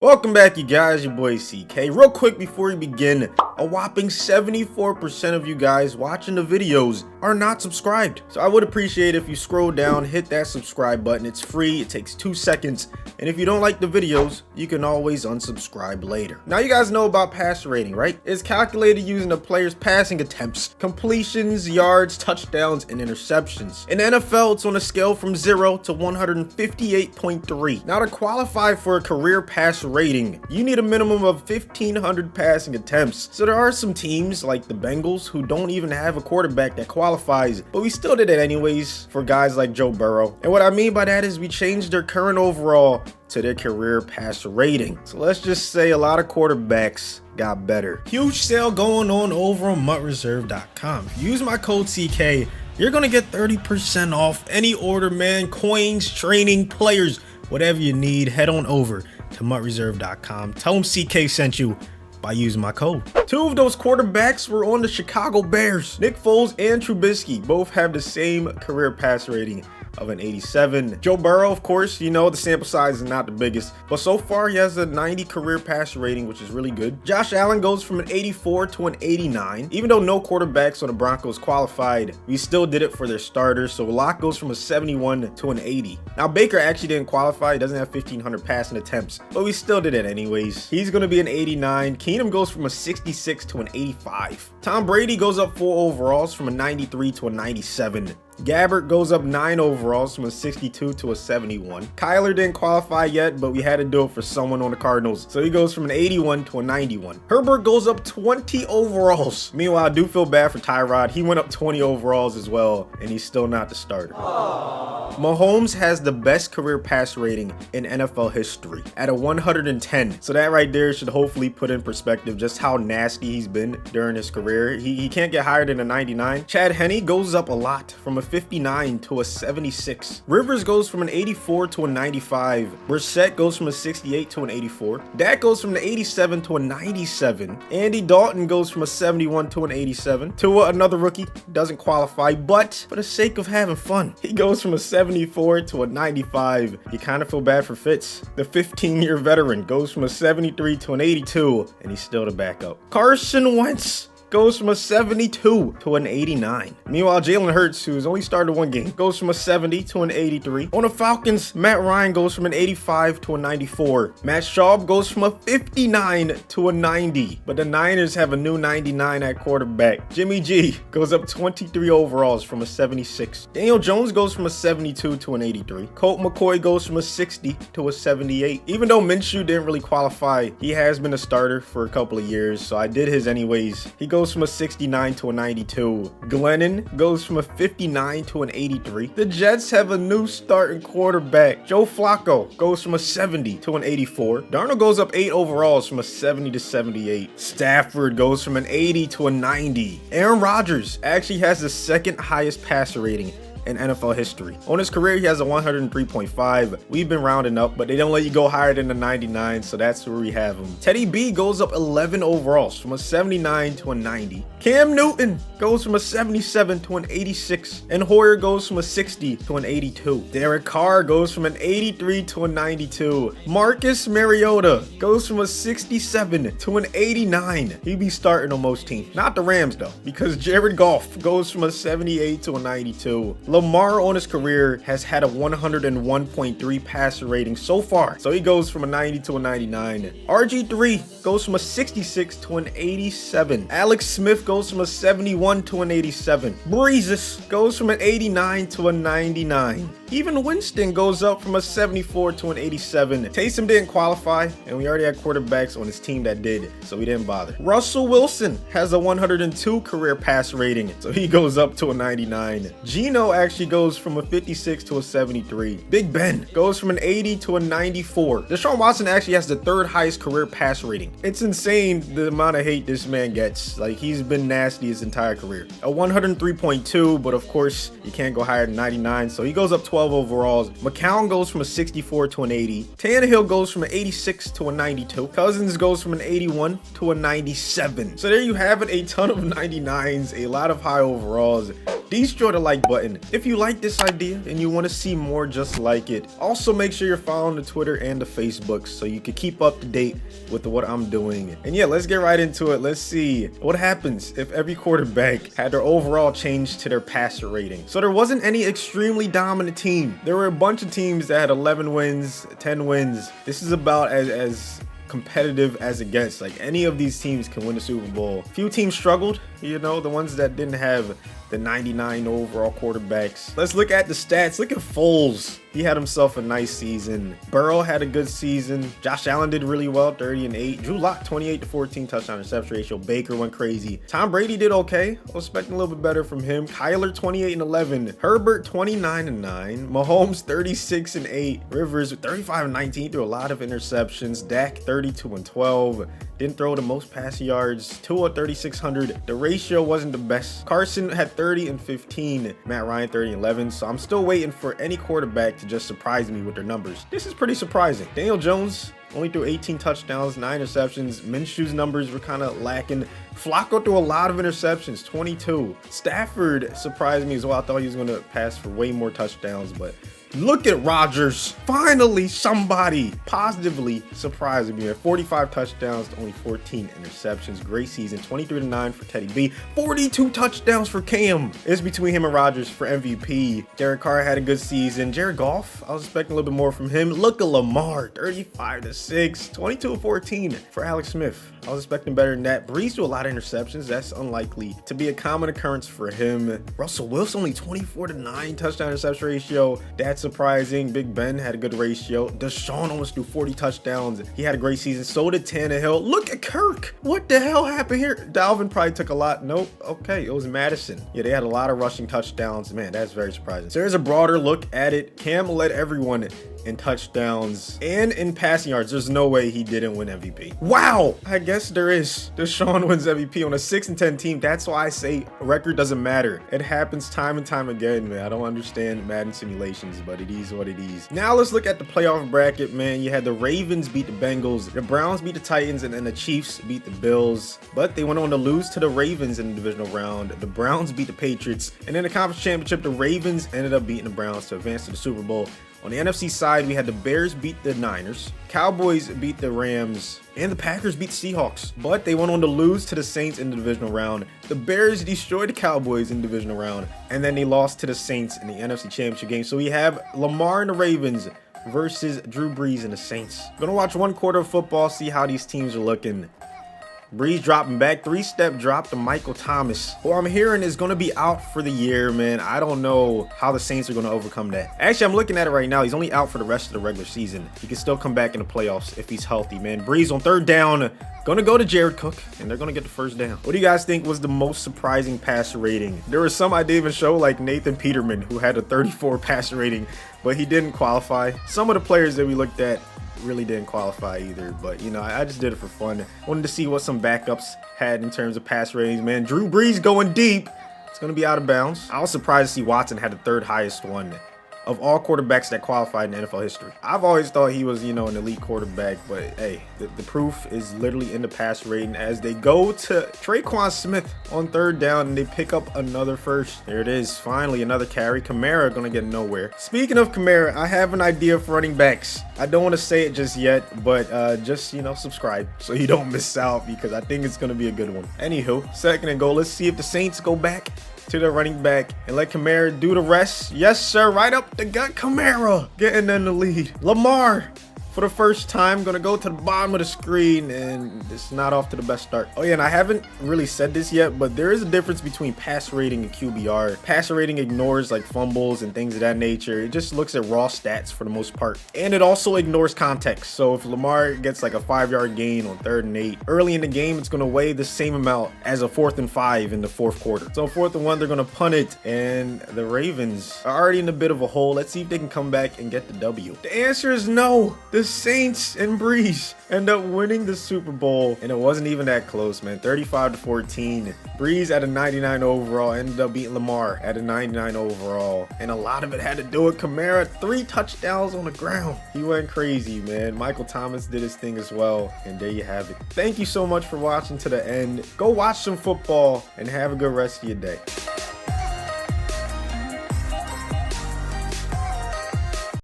Welcome back, you guys. Your boy CK. Real quick before we begin, a whopping 74% of you guys watching the videos are not subscribed. So I would appreciate if you scroll down, hit that subscribe button. It's free, it takes 2 seconds. And if you don't like the videos, you can always unsubscribe later. Now you guys know about passer rating, right? It's calculated using a player's passing attempts, completions, yards, touchdowns, and interceptions. In the NFL, it's on a scale from 0 to 158.3. Now to qualify for a career passer rating, you need a minimum of 1,500 passing attempts. So there are some teams like the Bengals who don't even have a quarterback that qualifies, but we still did it anyways for guys like Joe Burrow. And what I mean by that is we changed their current overall to their career passer rating. So let's just say a lot of quarterbacks got better. Huge sale going on over on MUTReserve.com. If you use my code CK, you're gonna get 30% off any order, man. Coins, training, players, whatever you need, head on over to MUTReserve.com. Tell them CK sent you by using my code. Two of those quarterbacks were on the Chicago Bears. Nick Foles and Trubisky both have the same career passer rating of an 87. Joe Burrow, of course, you know the sample size is not the biggest, but so far he has a 90 career passer rating, which is really good. Josh Allen goes from an 84 to an 89. Even though no quarterbacks on the Broncos qualified, we still did it for their starters, so Locke goes from a 71 to an 80. Now Baker actually didn't qualify, he doesn't have 1,500 passing attempts, but we still did it anyways. He's gonna be an 89. Keenum goes from a 66 to an 85. Tom Brady goes up 4 overalls from a 93 to a 97. Gabbert goes up 9 overalls from a 62 to a 71. Kyler didn't qualify yet, but we had to do it for someone on the Cardinals, so he goes from an 81 to a 91. Herbert goes up 20 overalls. Meanwhile, I do feel bad for Tyrod. He went up 20 overalls as well, and he's still not the starter. Mahomes has the best career pass rating in NFL history at a 110. So that right there should hopefully put in perspective just how nasty he's been during his career. He can't get higher than a 99. Chad Henne goes up a lot from a 59 to a 76. Rivers goes from an 84 to a 95. Brissett goes from a 68 to an 84. Dak goes from an 87 to a 97. Andy Dalton goes from a 71 to an 87. Tua, another rookie, doesn't qualify, but for the sake of having fun, he goes from a 74 to a 95. You kind of feel bad for Fitz. The 15-year veteran goes from a 73 to an 82, and he's still the backup. Carson Wentz goes from a 72 to an 89. Meanwhile, Jalen Hurts, who's only started 1 game, goes from a 70 to an 83. On the Falcons, Matt Ryan goes from an 85 to a 94. Matt Schaub goes from a 59 to a 90. But the Niners have a new 99 at quarterback. Jimmy G goes up 23 overalls from a 76. Daniel Jones goes from a 72 to an 83. Colt McCoy goes from a 60 to a 78. Even though Minshew didn't really qualify, he has been a starter for a couple of years, so I did his anyways. He goes from a 69 to a 92. Glennon goes from a 59 to an 83. The Jets have a new starting quarterback. Joe Flacco goes from a 70 to an 84. Darnold goes up 8 overalls from a 70 to 78. Stafford goes from an 80 to a 90. Aaron Rodgers actually has the second highest passer rating in NFL history. On his career, he has a 103.5. We've been rounding up, but they don't let you go higher than the 99, so that's where we have him. Teddy B goes up 11 overalls from a 79 to a 90. Cam Newton goes from a 77 to an 86. And Hoyer goes from a 60 to an 82. Derek Carr goes from an 83 to a 92. Marcus Mariota goes from a 67 to an 89. He'd be starting on most teams. Not the Rams, though, because Jared Goff goes from a 78 to a 92. Lamar on his career has had a 101.3 passer rating so far, so he goes from a 90 to a 99. RG3 goes from a 66 to an 87. Alex Smith goes from a 71 to an 87. Breezes goes from an 89 to a 99. Even Winston goes up from a 74 to an 87. Taysom didn't qualify, and we already had quarterbacks on his team that did, so we didn't bother. Russell Wilson has a 102 career pass rating, so he goes up to a 99. Gino actually goes from a 56 to a 73. Big Ben goes from an 80 to a 94. Deshaun Watson actually has the 3rd highest career pass rating. It's insane the amount of hate this man gets. Like, he's been nasty his entire career. A 103.2, but of course, you can't go higher than 99, so he goes up 12 overalls. McCown goes from a 64 to an 80. Tannehill goes from an 86 to a 92. Cousins goes from an 81 to a 97. So there you have it, a ton of 99s, a lot of high overalls. destroy the like button if you like this idea and you want to see more just like it. Also, make sure you're following the Twitter and the Facebook so you can keep up to date with what I'm doing. And yeah, let's get right into it. Let's see what happens if every quarterback had their overall change to their passer rating. So there wasn't any extremely dominant team. There were a bunch of teams that had 11 wins, 10 wins. This is about as competitive as it gets. Like, any of these teams can win the Super Bowl. Few teams struggled, you know, the ones that didn't have the 99 overall quarterbacks. Let's look at the stats. Look at Foles. He had himself a nice season. Burrow had a good season. Josh Allen did really well, 30-8. Drew Lock, 28-14 touchdown interception ratio. Baker went crazy. Tom Brady did okay. I was expecting a little bit better from him. Kyler, 28-11. Herbert, 29-9. Mahomes, 36-8. Rivers, 35-19. Threw a lot of interceptions. Dak, 32-12. Didn't throw the most passing yards. Tua, 3,600. The ratio wasn't the best. Carson had 30-15. Matt Ryan, 30-11. So I'm still waiting for any quarterback to just surprise me with their numbers. This is pretty surprising. Daniel Jones only threw 18 touchdowns, 9 interceptions. Minshew's numbers were kind of lacking. Flacco threw a lot of interceptions, 22. Stafford surprised me as well. I thought he was going to pass for way more touchdowns, but look at Rodgers. Finally, somebody positively surprised me. 45 touchdowns to only 14 interceptions. Great season. 23-9 for Teddy B. 42 touchdowns for Cam. It's between him and Rodgers for MVP. Derek Carr had a good season. Jared Goff, I was expecting a little bit more from him. Look at Lamar, 35-6. 22-14 for Alex Smith. I was expecting better than that. Breeze threw a lot of interceptions. That's unlikely to be a common occurrence for him. Russell Wilson, only 24-9 touchdown interception ratio. That's surprising. Big Ben had a good ratio. Deshaun almost threw 40 touchdowns. He had a great season. So did Tannehill. Look at Kirk. What the hell happened here? Dalvin probably took a lot. Nope. Okay, it was Madison. Yeah, they had a lot of rushing touchdowns. Man, that's very surprising. So there's a broader look at it. Cam led everyone in touchdowns and in passing yards. There's no way he didn't win MVP. Wow, I guess there is. Deshaun wins MVP on a 6-10 team. That's why I say record doesn't matter. It happens time and time again, man. I don't understand Madden simulations, but it is what it is. Now let's look at the playoff bracket, man. You had the Ravens beat the Bengals, the Browns beat the Titans, and then the Chiefs beat the Bills, but they went on to lose to the Ravens in the divisional round. The Browns beat the Patriots, and in the conference championship, the Ravens ended up beating the Browns to advance to the Super Bowl. On the NFC side, we had the Bears beat the Niners, Cowboys beat the Rams, and the Packers beat the Seahawks. But they went on to lose to the Saints in the divisional round. The Bears destroyed the Cowboys in the divisional round, and then they lost to the Saints in the NFC Championship game. So we have Lamar and the Ravens versus Drew Brees and the Saints. Gonna watch one quarter of football, see how these teams are looking. Breeze dropping back, 3-step drop to Michael Thomas, who I'm hearing is going to be out for the year, man. I don't know how the Saints are going to overcome that. Actually, I'm looking at it right now. He's only out for the rest of the regular season. He can still come back in the playoffs if he's healthy, man. Breeze on third down, going to go to Jared Cook, and they're going to get the first down. What do you guys think was the most surprising passer rating? There was some I didn't even show, like Nathan Peterman, who had a 34 passer rating, but he didn't qualify. Some of the players that we looked at really didn't qualify either, but you know, I just did it for fun. Wanted to see what some backups had in terms of pass ratings, man. Drew Brees going deep. It's going to be out of bounds. I was surprised to see Watson had the third highest one of all quarterbacks that qualified in NFL history. I've always thought he was, you know, an elite quarterback, but hey, the proof is literally in the pass rating as they go to Traquan Smith on third down and they pick up another first. There it is, finally another carry. Kamara gonna get nowhere. Speaking of Kamara, I have an idea for running backs. I don't want to say it just yet, but just, you know, subscribe so you don't miss out because I think it's gonna be a good one. Anywho, second and goal. Let's see if the Saints go back to the running back and let Kamara do the rest. Yes, sir. Right up the gut. Kamara getting in the lead. Lamar for the first time gonna go to the bottom of the screen, and it's not off to the best start. Oh yeah, and I haven't really said this yet, but there is a difference between pass rating and QBR. Passer rating ignores like fumbles and things of that nature. It just looks at raw stats for the most part, and it also ignores context. So if Lamar gets like a 5-yard gain on 3rd and 8 early in the game, it's gonna weigh the same amount as a 4th and 5 in the 4th quarter. So 4th and 1, they're gonna punt it, and the Ravens are already in a bit of a hole. Let's see if they can come back and get the W. The answer is no. The Saints and Breeze end up winning the Super Bowl, and it wasn't even that close, man. 35-14. Breeze at a 99 overall ended up beating Lamar at a 99 overall, and a lot of it had to do with Kamara. 3 touchdowns on the ground. He went crazy, man. Michael Thomas did his thing as well, and there you have it. Thank you so much for watching to the end. Go watch some football and have a good rest of your day.